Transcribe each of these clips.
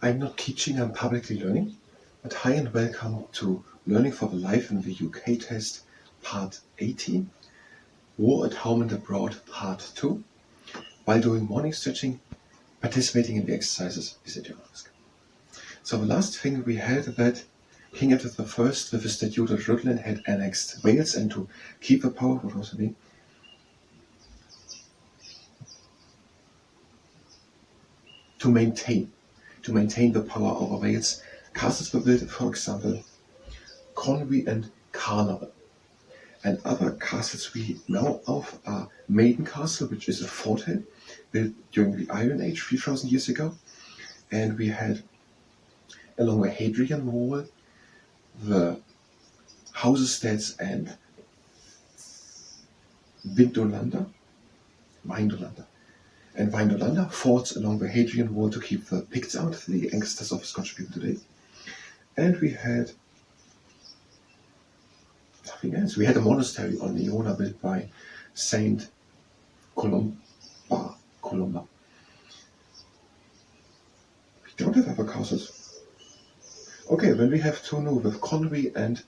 I'm not teaching, I'm publicly learning. But hi and welcome to Learning for the Life in the UK test, part 18, War at Home and Abroad, part 2. While doing morning stretching, participating in the exercises is at your risk. So the last thing we had that King Edward I with the Statute of Rutland had annexed Wales, and to keep the power, what was the name? To maintain the power over Wales. Castles were built, for example, Conwy and Carnarvon. And other castles we know of are Maiden Castle, which is a fort hill built during the Iron Age 3,000 years ago. And we had along the Hadrian Wall the Housesteads and Vindolanda, and Vindolanda forts along the Hadrian Wall to keep the Picts out, the ancestors of Scottish people today. And we had nothing else. We had a monastery on Iona built by Saint Columba. We don't have other castles. Okay, then we have two new with Conwy and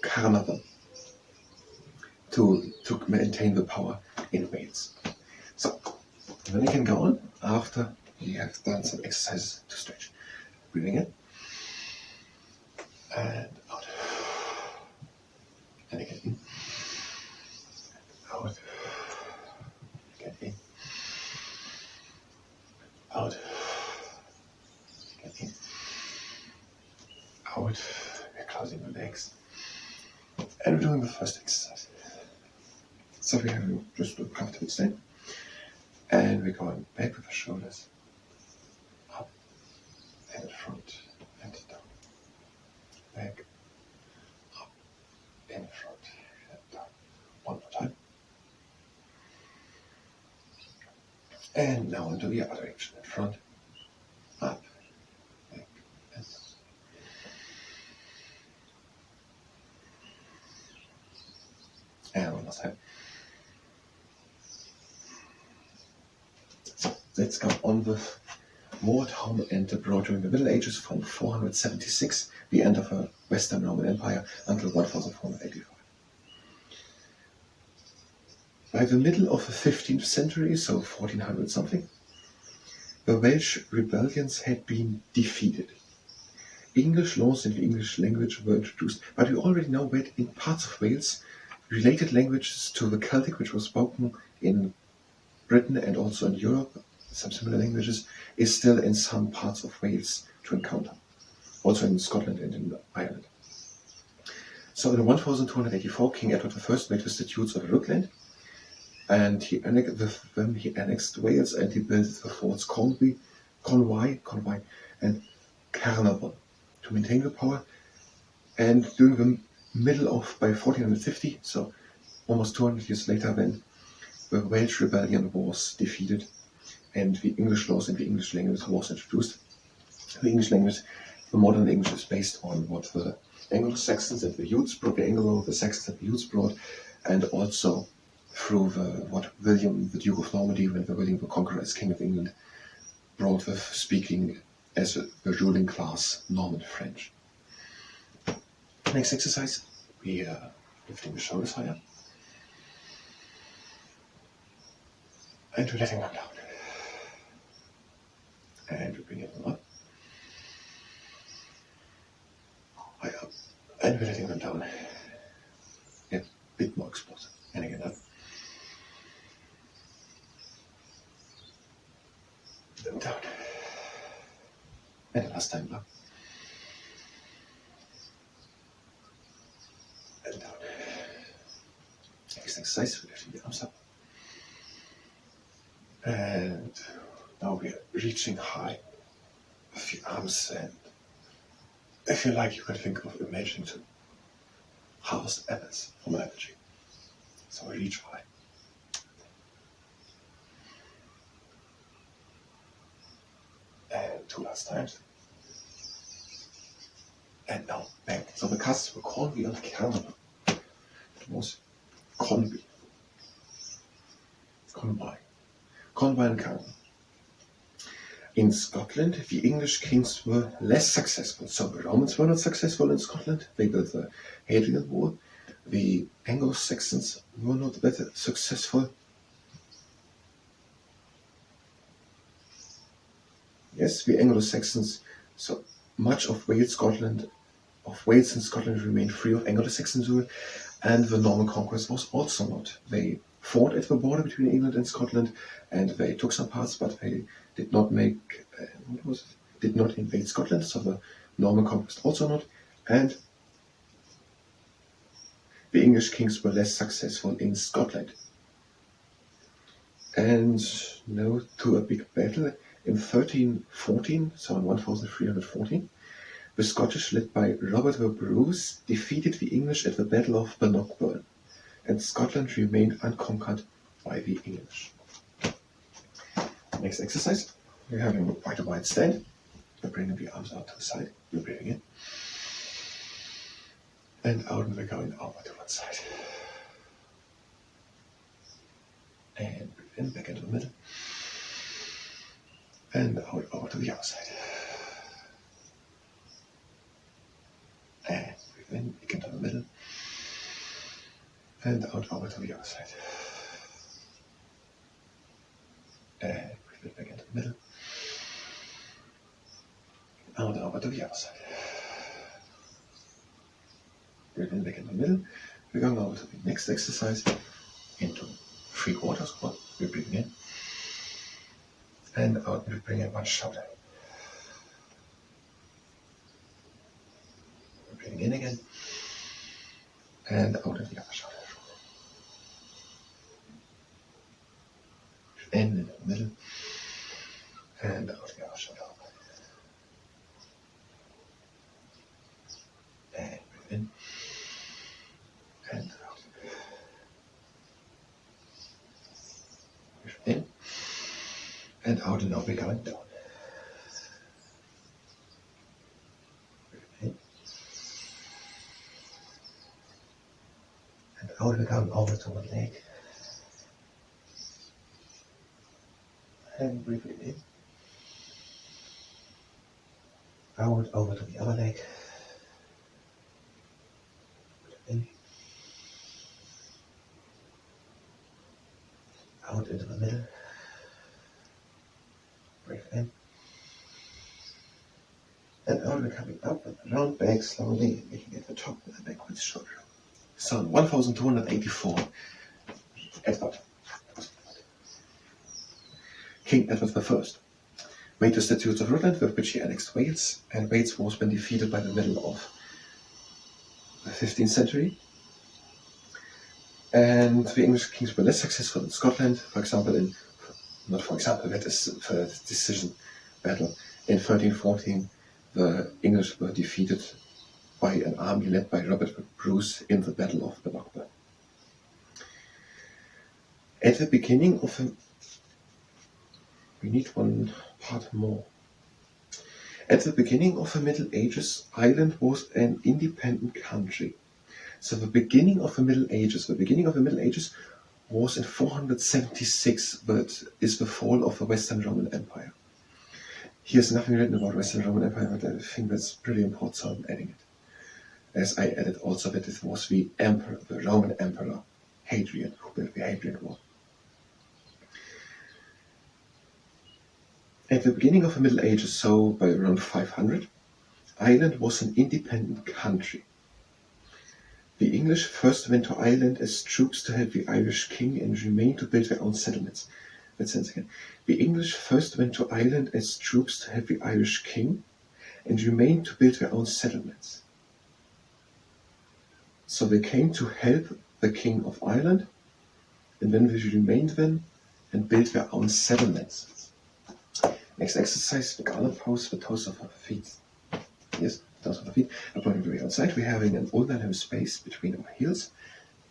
Carnarvon to maintain the power in Wales. So, then we can go on after we have done some exercises to stretch. Breathing in and out. And again in. Out. Again in. Out. Again in. Out. We're closing the legs. And we're doing the first exercise. So we have just a comfortable stand. And we're going back with the shoulders, up and front and down. Back, up, in front and down. One more time. And now into the other direction. In front, up, back, and down. And one more time. Let's go on with War at Home and Abroad during the Middle Ages from 476, the end of the Western Roman Empire, until 1485. By the middle of the 15th century, so 1400 something, the Welsh rebellions had been defeated. English laws and the English language were introduced, but we already know that in parts of Wales, related languages to the Celtic, which was spoken in Britain and also in Europe, some similar languages, is still in some parts of Wales to encounter, also in Scotland and in Ireland. So in 1284, King Edward I made the Statutes of Rutland, and he annexed Wales, and he built the forts Conwy, and Carnarvon to maintain the power. And during the middle of, by 1450, so almost 200 years later, when the Welsh rebellion was defeated and the English laws and the English language was introduced. The English language, the modern English, is based on what the Anglo-Saxons and the Jutes brought, the Saxons and the Jutes brought, and also through what William, the Duke of Normandy, when William the Conqueror as King of England, brought with speaking as the ruling class Norman French. Next exercise, we are lifting the shoulders higher. And we're letting them down. And we bring it up. High up. And we're letting them down. A bit more explosive. And again up. And down. And the last time up. And down. Next exercise, we're lifting the arms up. And now we are reaching high with the arms, and if you like, you can think of imagining to harvest apples from an apple tree. So we reach high. And two last times. And now back. So the castles were Conwy and Carnarvon. It was Conwy. Conwy and Carnarvon. In Scotland, the English kings were less successful. So the Romans were not successful in Scotland. They built the Hadrian Wall. The Anglo-Saxons were not that successful. Yes, the Anglo-Saxons, so much of Wales and Scotland remained free of Anglo-Saxon rule, and the Norman conquest was also not. They fought at the border between England and Scotland, and they took some parts, but they did not did not invade Scotland, so the Norman conquest also not, and the English kings were less successful in Scotland. And now to a big battle in 1314, so in 1314, the Scottish, led by Robert the Bruce, defeated the English at the Battle of Bannockburn, and Scotland remained unconquered by the English. Next exercise, we're having quite a wide stand. We're bringing the arms out to the side. We're breathing in. And out, and we're going over to one side. And breathe in, back into the middle. And out over to the other side. And breathe in, back into the middle. And out over to the other side. And breathe in, back into the middle. Out over to the other side. Breathe in, back in the middle. We're going over to the next exercise into 3/4 squat. We're breathing in. And out, we bring in one shoulder. We're breathing in again. And out of the other shoulder. In the middle. And out of the other shoulder. And breathe in. And out. Breathe in. And out, and now we're going down. Breathe in. And out, we're going over to one leg. And breathe in. Out, over to the other leg. Breathe in. Out into the middle. Breathe in. And out, we're coming up and around back slowly, making it the top with a backwards shoulder. So 1284, Edward. King Edward I made the Statutes of Rutland, with which he annexed Wales, and Wales was then defeated by the middle of the 15th century. And the English kings were less successful in Scotland, that is the decision battle. In 1314, the English were defeated by an army led by Robert the Bruce in the Battle of Bannockburn. At the beginning of the... We need one part more. At the beginning of the Middle Ages, Ireland was an independent country. So the beginning of the Middle Ages was in 476, that is the fall of the Western Roman Empire. Here's nothing written about Western Roman Empire, but I think that's pretty important, so I'm adding it. As I added also that it was the Roman Emperor Hadrian who built the Hadrian Wall. At the beginning of the Middle Ages, so by around 500, Ireland was an independent country. The English first went to Ireland as troops to help the Irish king and remained to build their own settlements. Let's say it again. The English first went to Ireland as troops to help the Irish king and remained to build their own settlements. So they came to help the king of Ireland, and then they remained then and built their own settlements. Next exercise, the garland pose, the toes of our feet. Yes, toes of our feet are pointing to the outside. We're having an ordinary space between our heels.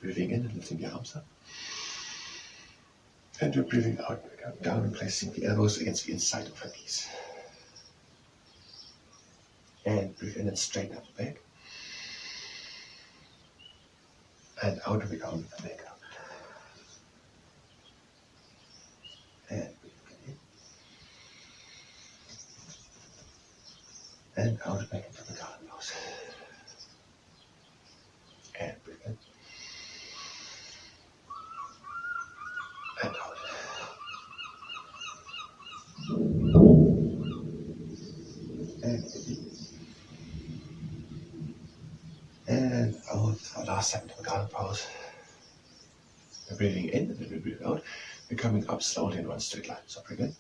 Breathing in and lifting the arms up. And we're breathing out, we're going down and placing the elbows against the inside of our knees. And breathe in and straighten up the back. And out we go with the neck up. And breathe in. and out back into the garden house. And breathe in. And out. And in. And out for the last time into the garden pose. We're breathing in and then we breathe out. We're coming up slowly in one straight line. So breathe in.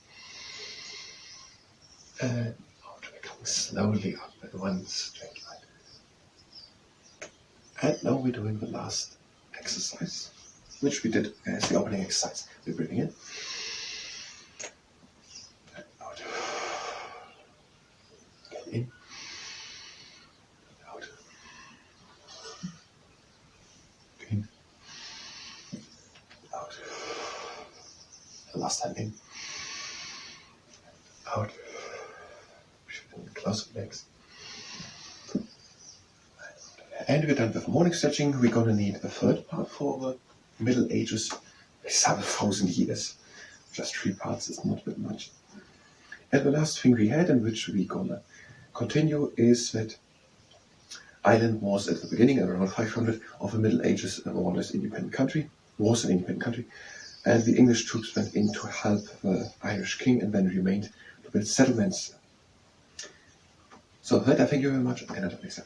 And out. We're coming slowly up in one straight line. And now we're doing the last exercise, which we did as the opening exercise. We're breathing in. And out. Again in. Out. In. Out. And last time in. Out. Close the legs. And we're done with morning stretching. We're gonna need a third part for the Middle Ages. 7,000 years. Just 3 parts is not that much. And the last thing we had, and which we're gonna continue, is that Ireland was at the beginning, around 500 of the Middle Ages, a more or less independent country, was an independent country, and the English troops went in to help the Irish king and then remained to build settlements. So with that, I thank you very much, and until next time.